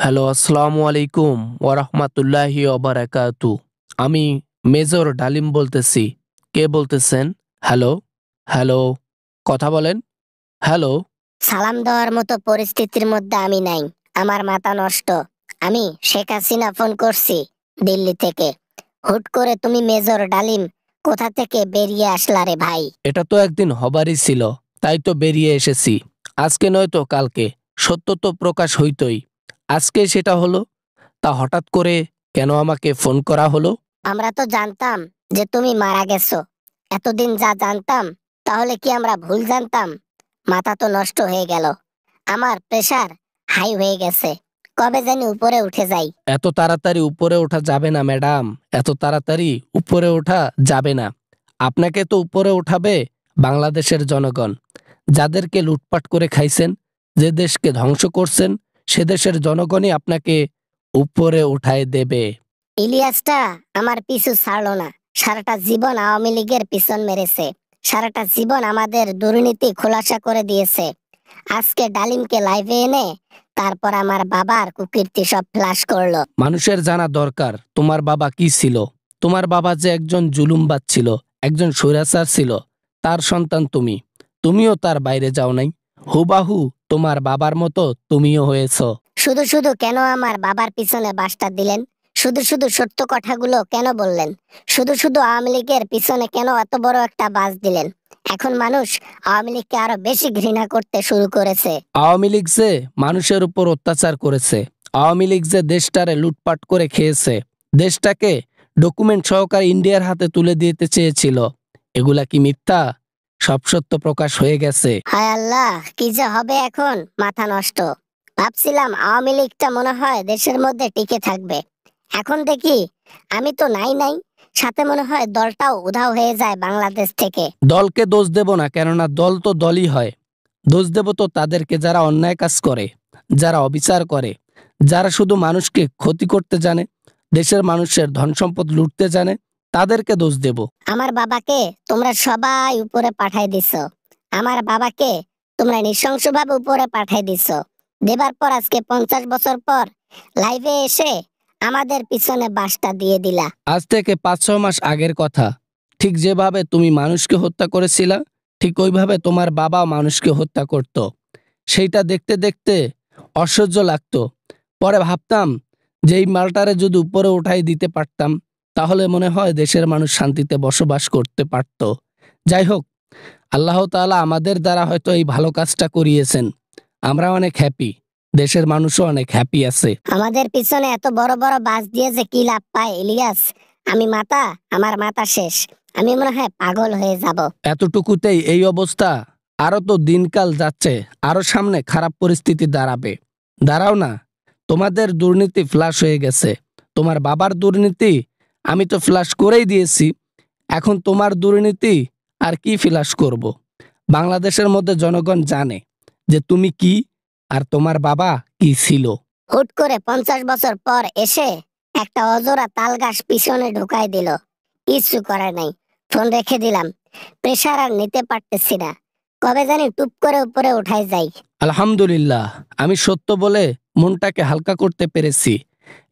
Hello, আসসালামু আলাইকুম ওরহমাতুল্লাহি ওবারাকাতু। আমি মেজর ডালিম বলতেছি। কে বলতেছেন? হ্যালো, হ্যালো, কথা বলেন। হ্যালো, সালাম দেওয়ার মতো পরিস্থিতির মধ্যে আমি নাই। আমার মাথা নষ্ট। আমি শেখ হাসিনা ফোন করছি দিল্লি থেকে। হুট করে তুমি মেজর ডালিম কোথা থেকে বেরিয়ে আসলা রে ভাই? এটা তো একদিন হবারই ছিল, তাই তো বেরিয়ে এসেছি। আজকে নয়তো কালকে সত্য তো প্রকাশ হইতই। আজকে সেটা হলো, তা হঠাৎ করে কেন আমাকে ফোন করা হলো? আমরা তো জানতাম যে তুমি মারা গেছো। এতদিন যা জানতাম, তাহলে কি আমরা ভুল জানতাম? মাথা তো নষ্ট হয়ে গেল। আমার প্রেসার হাই হয়ে গেছে। কবে জানি উপরে উঠে যাই। এত তাড়াতাড়ি উপরে ওঠা যাবে না ম্যাডাম, এত তাড়াতাড়ি উপরে ওঠা যাবে না। আপনাকে তো উপরে ওঠাবে বাংলাদেশের জনগণ, যাদেরকে লুটপাট করে খাইছেন, যে দেশকে ধ্বংস করছেন, সে দেশের জনগণই আপনাকে উপরে উঠায় দেবে। ইলিয়াসটা আমার পিছু ছাড়লো না। সারাটা জীবন আওয়ামী লীগের পিছন মেরেছে। সারাটা জীবন আমাদের দুর্নীতি খোলাসা করে দিয়েছে। আজকে ডালিমকে লাইভে এনে তারপর আমার বাবার কুকীর্তি সব ফ্লাশ করলো। মানুষের জানা দরকার তোমার বাবা কি ছিল। তোমার বাবা যে একজন জুলুমবাজ ছিল, একজন স্বৈরাচার ছিল, তার সন্তান তুমি। তুমিও তার বাইরে যাও নাই। হুবাহু তোমার বাবার মতো তুমিও হয়েছো। শুধু শুধু কেন আমার বাবার পিছনে বাসটা দিলেন? শুধু শুধু সত্য কথাগুলো কেন বললেন? শুধু শুধু আওয়ামী লীগের পিছনে কেন এত বড় একটা বাস দিলেন? এখন মানুষ আওয়ামী লীগকে আরো বেশি ঘৃণা করতে শুরু করেছে। আওয়ামী লীগ যে মানুষের উপর অত্যাচার করেছে, আওয়ামী লীগ যে দেশটারে লুটপাট করে খেয়েছে, দেশটাকে ডকুমেন্ট সহকারে ইন্ডিয়ার হাতে তুলে দিতে চেয়েছিল, এগুলা কি মিথ্যা? সব সত্য প্রকাশ হয়ে গেছে। হায় আল্লাহ, কি যে হবে এখন, মাথা নষ্ট। ভাবছিলাম আওয়ামী লীগটা মনে হয় দেশের মধ্যে টিকে থাকবে। এখন দেখি আমি তো নাই নাই, সাথে মনে হয় দলটাও উধাও হয়ে যায় বাংলাদেশ থেকে। দলকে দোষ দেব না, কেননা দল তো দলই হয়। দোষ দেব তো তাদেরকে যারা অন্যায় কাজ করে, যারা অবিচার করে, যারা শুধু মানুষকে ক্ষতি করতে জানে, দেশের মানুষের ধন সম্পদ লুটতে জানে, তাদেরকে দোষ দেব। আমার বাবাকে তোমরা সবাই উপরে পাঠাই দিছো। আমার বাবাকে তোমরা নৃশংসভাবে উপরে পাঠাই দিছো। দেবার পর আজকে 50 বছর পর লাইভে এসে আমাদের পিছনে বাসটা দিয়ে দিলা। আজ থেকে 5-6 মাস আগের কথা। ঠিক যেভাবে তুমি মানুষকে হত্যা করেছিলা, ঠিক ওইভাবে তোমার বাবা মানুষকে হত্যা করত। সেইটা দেখতে দেখতে অসহ্য লাগতো। পরে ভাবতাম যে এই মালটারে যদি উপরে উঠাই দিতে পারতাম, তাহলে মনে হয় দেশের মানুষ শান্তিতে বসবাস করতে পারত। যাই হোক, আল্লাহ তাআলা আমাদের দ্বারা হয়তো এই ভালো কাজটা করিয়েছেন। আমরা অনেক হ্যাপি, দেশের মানুষও অনেক হ্যাপি আছে। আমাদের পিছনে এত বড় বড় বাস দিয়ে যে কি লাভ পায় ইলিয়াস? আমি মাথা আমার মাথা শেষ। আমি মনে হয় পাগল হয়ে যাব। এতটুকুতেই এই অবস্থা? আরো তো দিনকাল যাচ্ছে, আরো সামনে খারাপ পরিস্থিতি দাঁড়াবে। দাঁড়াও না, তোমাদের দুর্নীতি ফ্লাশ হয়ে গেছে। তোমার বাবার দুর্নীতি আমি তো ফ্লাশ করেই দিয়েছি। এখন তোমার দুর্নীতি আর কি ফ্লাশ করব? বাংলাদেশের মধ্যে জনগণ জানে যে তুমি কি আর তোমার বাবা কি ছিল। হুট করে 50 বছর পর এসে একটা অজোড়া তাল গাছ পিছনে ঢুকাই দিল। কিছু করে নাই, ফোন রেখে দিলাম। প্রেসার আর নিতে পারতেছি না। কবে জানি টুপ করে উপরে উঠাই যাই। আলহামদুলিল্লাহ, আমি সত্য বলে মনটাকে হালকা করতে পেরেছি।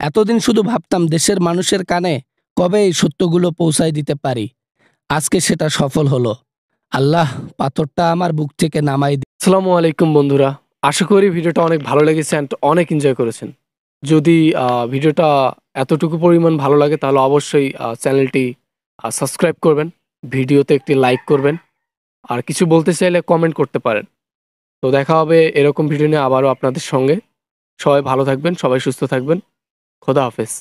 এতদিন শুধু ভাবতাম দেশের মানুষের কানে কবে এই সত্যগুলো পৌঁছায় দিতে পারি। আজকে সেটা সফল হলো। আল্লাহ পাথরটা আমার বুক থেকে নামাই দি। আসসালামু আলাইকুম বন্ধুরা, আশা করি ভিডিওটা অনেক ভালো লেগেছে অ্যান্ড অনেক এনজয় করেছেন। যদি ভিডিওটা এতটুকু পরিমাণ ভালো লাগে তাহলে অবশ্যই চ্যানেলটি সাবস্ক্রাইব করবেন, ভিডিওতে একটি লাইক করবেন, আর কিছু বলতে চাইলে কমেন্ট করতে পারেন। তো দেখা হবে এরকম ভিডিও নিয়ে আবারও আপনাদের সঙ্গে। সবাই ভালো থাকবেন, সবাই সুস্থ থাকবেন। খোদা হাফেজ।